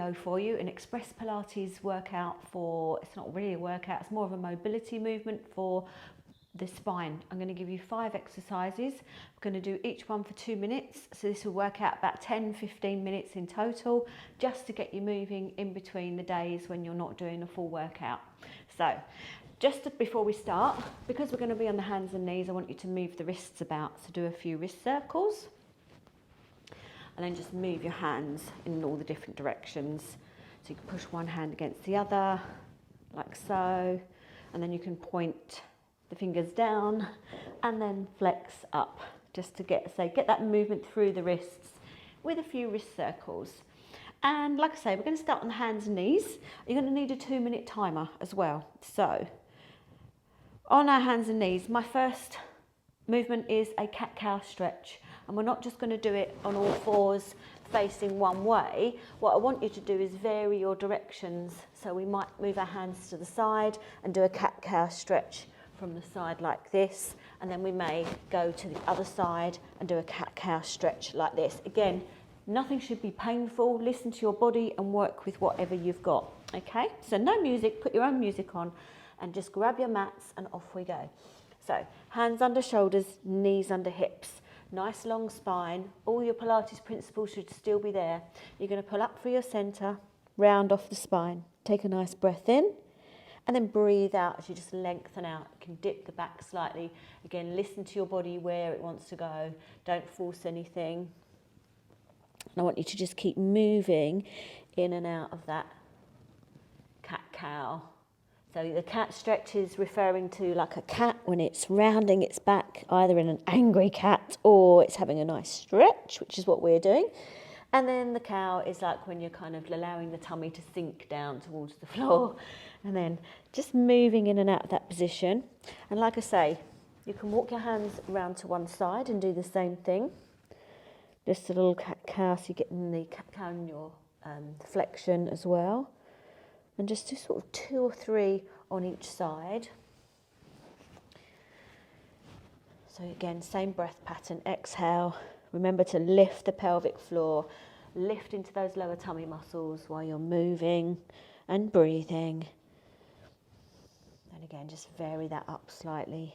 video for you, an express Pilates workout for, it's not really a workout, it's more of a mobility movement for the spine. I'm going to give you 5 exercises. We're going to do each one for 2 minutes. So this will work out about 10-15 minutes in total, just to get you moving in between the days when you're not doing a full workout. So just before we start, because we're going to be on the hands and knees, I want you to move the wrists about. So do a few wrist circles. And then just move your hands in all the different directions. So you can push one hand against the other, like so. And then you can point the fingers down and then flex up, just to get that movement through the wrists with a few wrist circles. And like I say, we're going to start on the hands and knees. You're going to need a 2-minute timer as well. So on our hands and knees, my first movement is a cat-cow stretch. And we're not just going to do it on all fours facing one way. What I want you to do is vary your directions. So we might move our hands to the side and do a cat-cow stretch from the side like this, and then we may go to the other side and do a cat-cow stretch like this. Again, nothing should be painful. Listen to your body and work with whatever you've got. Okay, so no music, put your own music on and just grab your mats and off we go. So hands under shoulders, knees under hips, nice long spine. All your Pilates principles should still be there. You're going to pull up through your center, round off the spine, take a nice breath in, and then breathe out as you just lengthen out. You can dip the back slightly. Again, listen to your body where it wants to go. Don't force anything. And I want you to just keep moving in and out of that cat-cow. So the cat stretch is referring to like a cat when it's rounding its back, either in an angry cat or it's having a nice stretch, which is what we're doing. And then the cow is like when you're kind of allowing the tummy to sink down towards the floor. And then just moving in and out of that position. And like I say, you can walk your hands around to one side and do the same thing. Just a little cat-cow, so you're getting the cat-cow in your flexion as well. And just do sort of 2 or 3 on each side. So again, same breath pattern, exhale. Remember to lift the pelvic floor, lift into those lower tummy muscles while you're moving and breathing. And again, just vary that up slightly.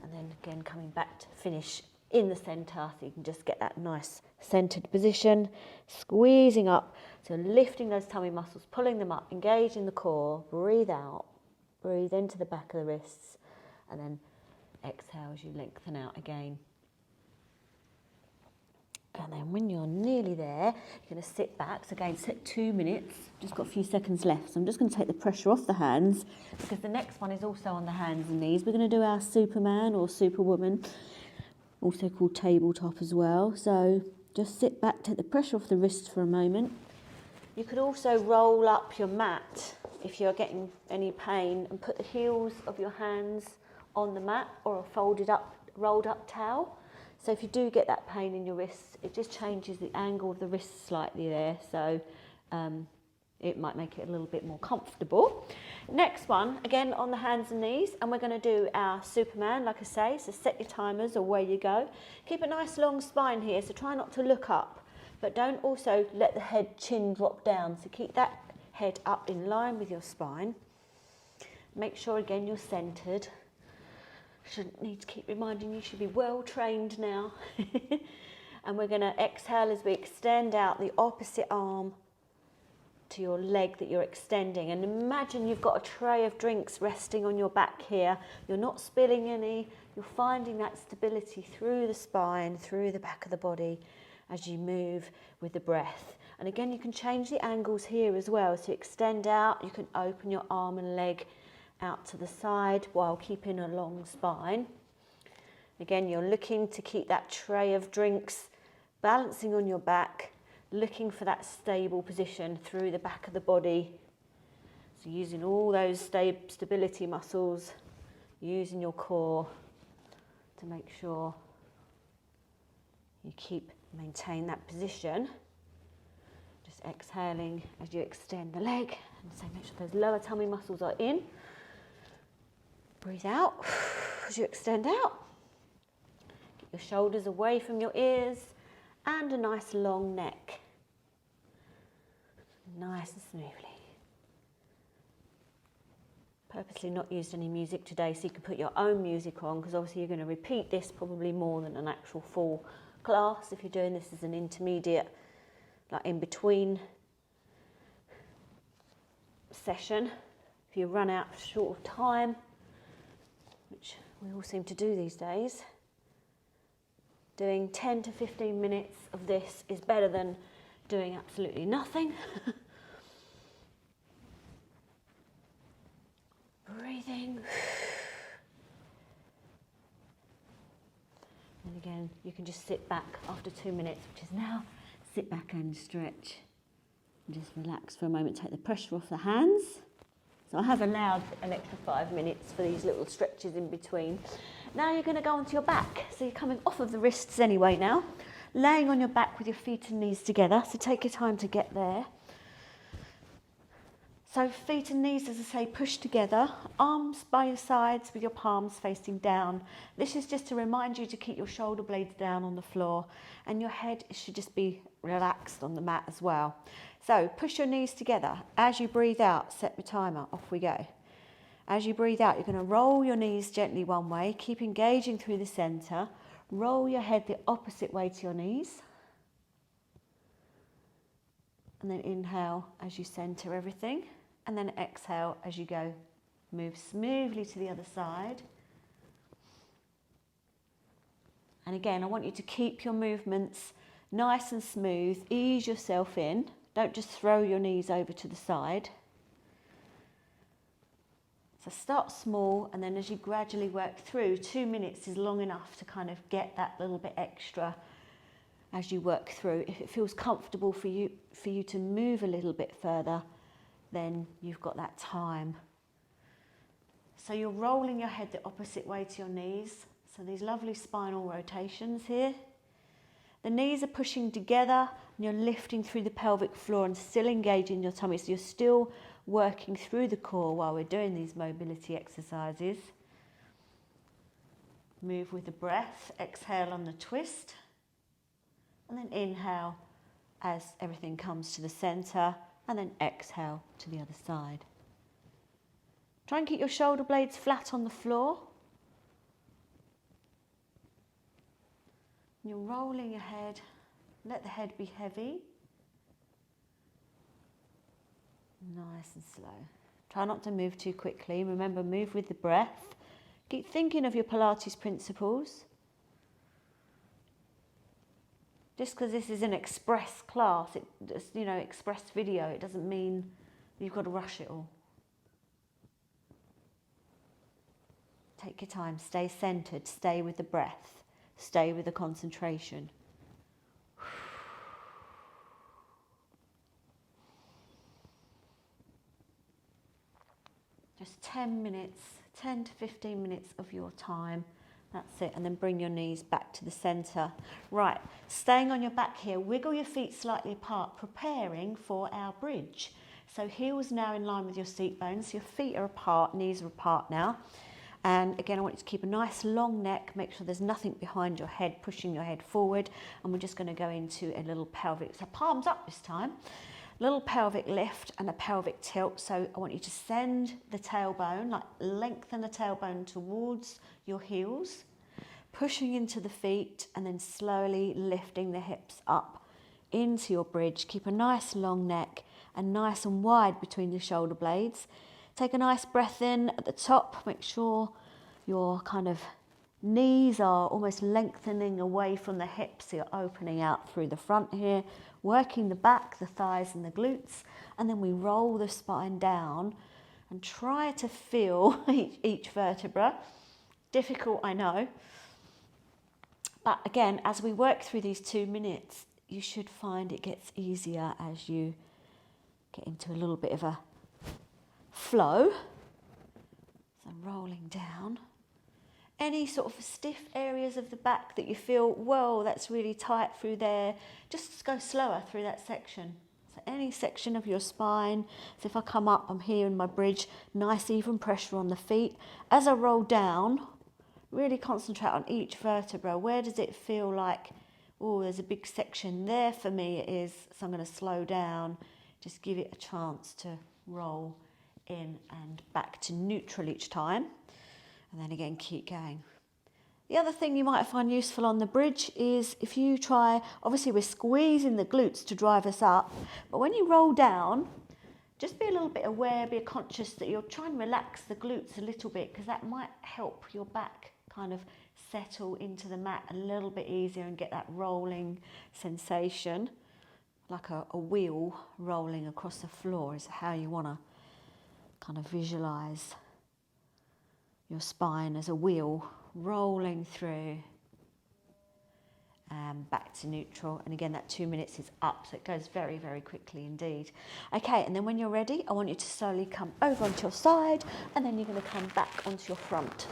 And then again, coming back to finish in the center, so you can just get that nice centered position, squeezing up. So lifting those tummy muscles, pulling them up, engaging the core, breathe out, breathe into the back of the wrists, and then exhale as you lengthen out again. And then when you're nearly there, you're going to sit back. So again, sit 2 minutes. Just got a few seconds left. So I'm just going to take the pressure off the hands, because the next one is also on the hands and knees. We're going to do our Superman or Superwoman, also called tabletop as well. So just sit back, take the pressure off the wrists for a moment. You could also roll up your mat if you're getting any pain, and put the heels of your hands on the mat or a folded up, rolled up towel. So if you do get that pain in your wrists, it just changes the angle of the wrist slightly there. So it might make it a little bit more comfortable. Next one, again on the hands and knees, and we're going to do our Superman, like I say. So set your timers, away you go. Keep a nice long spine here, so try not to look up, but don't also let the head chin drop down. So keep that head up in line with your spine. Make sure again you're centered. Shouldn't need to keep reminding you, should be well trained now. And we're going to exhale as we extend out the opposite arm to your leg that you're extending. And imagine you've got a tray of drinks resting on your back here. You're not spilling any. You're finding that stability through the spine, through the back of the body as you move with the breath. And again, you can change the angles here as well. So extend out, you can open your arm and leg out to the side while keeping a long spine. Again, you're looking to keep that tray of drinks balancing on your back, looking for that stable position through the back of the body. So using all those stability muscles, using your core to make sure you maintain that position. Just exhaling as you extend the leg, and so make sure those lower tummy muscles are in. Breathe out as you extend out. Get your shoulders away from your ears and a nice long neck. nice and smoothly. Purposely not used any music today, so you can put your own music on, because obviously you're going to repeat this probably more than an actual full class if you're doing this as an intermediate, like in between session. If you run out short of time, which we all seem to do these days, doing 10 to 15 minutes of this is better than doing absolutely nothing. Breathing. And again, you can just sit back after 2 minutes, which is now. Sit back and stretch. And just relax for a moment, take the pressure off the hands. So I have allowed an extra 5 minutes for these little stretches in between. Now you're going to go onto your back. So you're coming off of the wrists anyway now. Laying on your back with your feet and knees together. So take your time to get there. So feet and knees, as I say, push together, arms by your sides with your palms facing down. This is just to remind you to keep your shoulder blades down on the floor, and your head should just be relaxed on the mat as well. So push your knees together. As you breathe out, set your timer, off we go. As you breathe out, you're going to roll your knees gently one way, keep engaging through the centre, roll your head the opposite way to your knees. And then inhale as you centre everything. And then exhale as you go. Move smoothly to the other side. And again, I want you to keep your movements nice and smooth. Ease yourself in. Don't just throw your knees over to the side. So start small, and then as you gradually work through, 2 minutes is long enough to kind of get that little bit extra as you work through. If it feels comfortable for you to move a little bit further, then you've got that time. So you're rolling your head the opposite way to your knees. So these lovely spinal rotations here. The knees are pushing together and you're lifting through the pelvic floor and still engaging your tummy. So you're still working through the core while we're doing these mobility exercises. Move with the breath. Exhale on the twist. And then inhale as everything comes to the centre. And then exhale to the other side. Try and keep your shoulder blades flat on the floor. You're rolling your head. Let the head be heavy. Nice and slow. Try not to move too quickly. Remember, move with the breath. Keep thinking of your Pilates principles. Just because this is an express class, express video, it doesn't mean you've got to rush it all. Take your time, stay centred, stay with the breath, stay with the concentration. Just 10 minutes, 10 to 15 minutes of your time. That's it, and then bring your knees back to the centre. Right, staying on your back here, wiggle your feet slightly apart, preparing for our bridge. So heels now in line with your seat bones, your feet are apart, knees are apart now. And again, I want you to keep a nice long neck, make sure there's nothing behind your head, pushing your head forward. And we're just going to go into a little pelvic, so palms up this time. Little pelvic lift and a pelvic tilt. So I want you to send the tailbone, like lengthen the tailbone towards your heels, pushing into the feet and then slowly lifting the hips up into your bridge. Keep a nice long neck and nice and wide between the shoulder blades. Take a nice breath in at the top. Make sure your kind of knees are almost lengthening away from the hips. So you're opening out through the front here, working the back, the thighs and the glutes. And then we roll the spine down and try to feel each vertebra. Difficult, I know. But again, as we work through these 2 minutes, you should find it gets easier as you get into a little bit of a flow. So rolling down. Any sort of stiff areas of the back that you feel, whoa, that's really tight through there, just go slower through that section. So any section of your spine. So if I come up, I'm here in my bridge, nice even pressure on the feet. As I roll down, really concentrate on each vertebra. Where does it feel like, oh, there's a big section there for me? It is. So I'm going to slow down, Just give it a chance to roll in and back to neutral each time. And then again, keep going. The other thing you might find useful on the bridge is if you try, obviously we're squeezing the glutes to drive us up, but when you roll down, just be a little bit aware, be conscious that you're trying to relax the glutes a little bit, because that might help your back kind of settle into the mat a little bit easier and get that rolling sensation, like a wheel rolling across the floor is how you want to kind of visualize your spine as a wheel rolling through and back to neutral. And again, that 2 minutes is up, so it goes very, very quickly indeed. Okay, and then when you're ready, I want you to slowly come over onto your side, and then you're going to come back onto your front.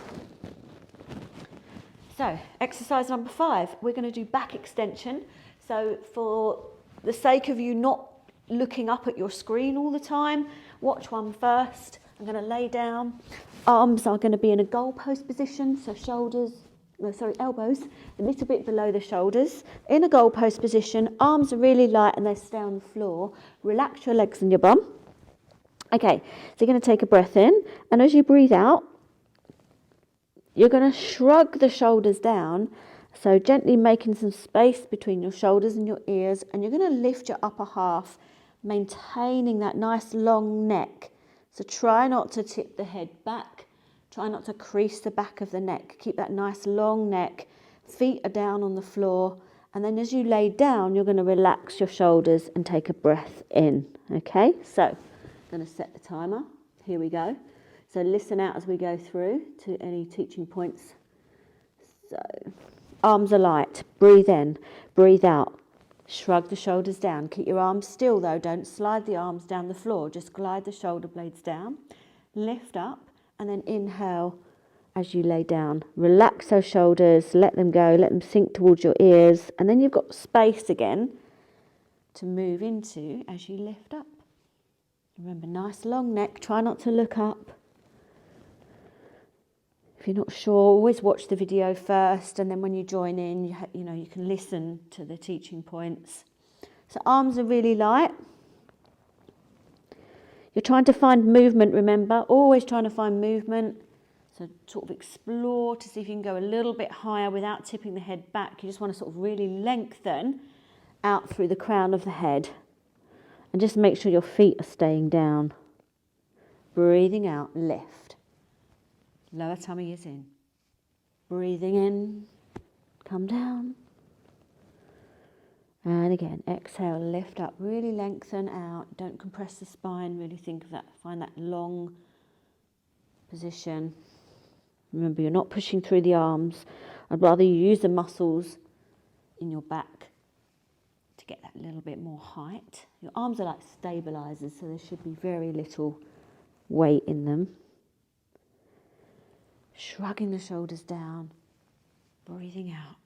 So, exercise number 5, we're going to do back extension. So for the sake of you not looking up at your screen all the time, watch one first. I'm going to lay down. Arms are going to be in a goalpost position, so elbows a little bit below the shoulders, in a goalpost position. Arms are really light and they stay on the floor. Relax your legs and your bum. Okay, so you're going to take a breath in, and as you breathe out, you're going to shrug the shoulders down, so gently making some space between your shoulders and your ears, and you're going to lift your upper half, maintaining that nice long neck. So try not to tip the head back. Try not to crease the back of the neck. Keep that nice long neck. Feet are down on the floor. And then as you lay down, you're going to relax your shoulders and take a breath in. Okay, so I'm going to set the timer. Here we go. So listen out as we go through to any teaching points. So arms are light. Breathe in, breathe out. Shrug the shoulders down. Keep your arms still though. Don't slide the arms down the floor. Just glide the shoulder blades down. Lift up and then inhale as you lay down. Relax those shoulders. Let them go. Let them sink towards your ears. And then you've got space again to move into as you lift up. Remember, nice long neck. Try not to look up. If you're not sure, always watch the video first, and then when you join in, you can listen to the teaching points. So arms are really light. You're trying to find movement, remember, always trying to find movement. So sort of explore to see if you can go a little bit higher without tipping the head back. You just want to sort of really lengthen out through the crown of the head. And just make sure your feet are staying down. Breathing out, lift. Lower tummy is in. Breathing in, come down. And again, exhale, lift up, really lengthen out. Don't compress the spine, really think of that, find that long position. Remember, you're not pushing through the arms. I'd rather you use the muscles in your back to get that little bit more height. Your arms are like stabilizers, so there should be very little weight in them. Shrugging the shoulders down, breathing out,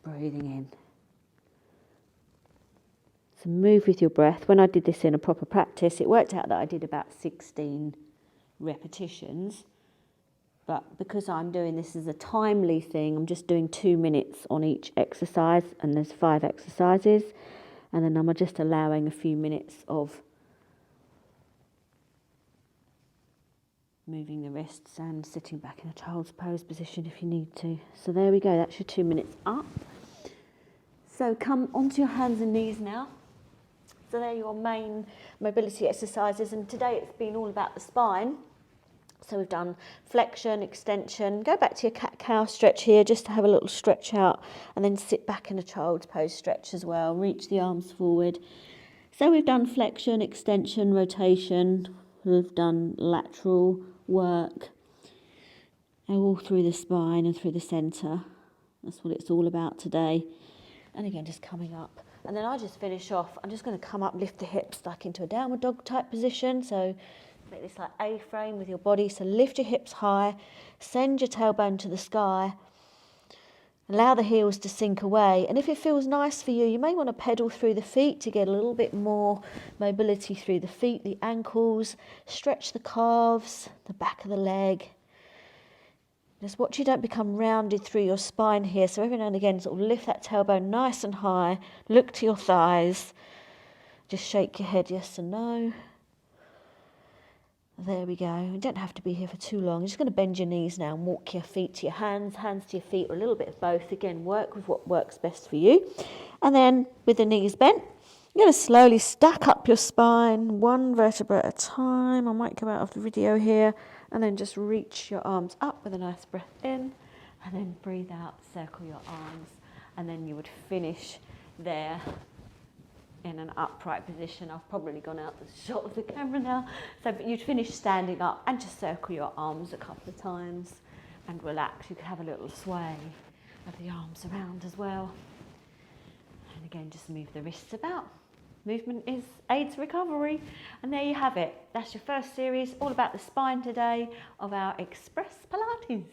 breathing in. So move with your breath. When I did this in a proper practice, it worked out that I did about 16 repetitions. But because I'm doing this as a timely thing, I'm just doing 2 minutes on each exercise, and there's 5 exercises. And then I'm just allowing a few minutes of moving the wrists and sitting back in a child's pose position if you need to. So there we go, that's your 2 minutes up. So come onto your hands and knees now. So they're your main mobility exercises, and today it's been all about the spine. So we've done flexion, extension. Go back to your cat-cow stretch here just to have a little stretch out, and then sit back in a child's pose stretch as well. Reach the arms forward. So we've done flexion, extension, rotation. We've done lateral work, all through the spine and through the centre. That's what it's all about today. And again, just coming up. And then I just finish off. I'm just going to come up, lift the hips like into a downward dog type position. So make this like A-frame with your body. So lift your hips high, send your tailbone to the sky. Allow the heels to sink away. And if it feels nice for you, you may want to pedal through the feet to get a little bit more mobility through the feet, the ankles. Stretch the calves, the back of the leg. Just watch you don't become rounded through your spine here. So every now and again, sort of lift that tailbone nice and high. Look to your thighs. Just shake your head yes and no. There we go. You don't have to be here for too long. You're just going to bend your knees now and walk your feet to your hands, hands to your feet, or a little bit of both. Again, work with what works best for you. And then with the knees bent, you're going to slowly stack up your spine, one vertebra at a time. I might come out of the video here. And then just reach your arms up with a nice breath in. And then breathe out, circle your arms. And then you would finish there in an upright position. I've probably gone out the shot of the camera now. So but you'd finish standing up and just circle your arms a couple of times and relax. You could have a little sway of the arms around as well. And again, just move the wrists about. Movement aids recovery. And there you have it. That's your first series, all about the spine today of our Express Pilates.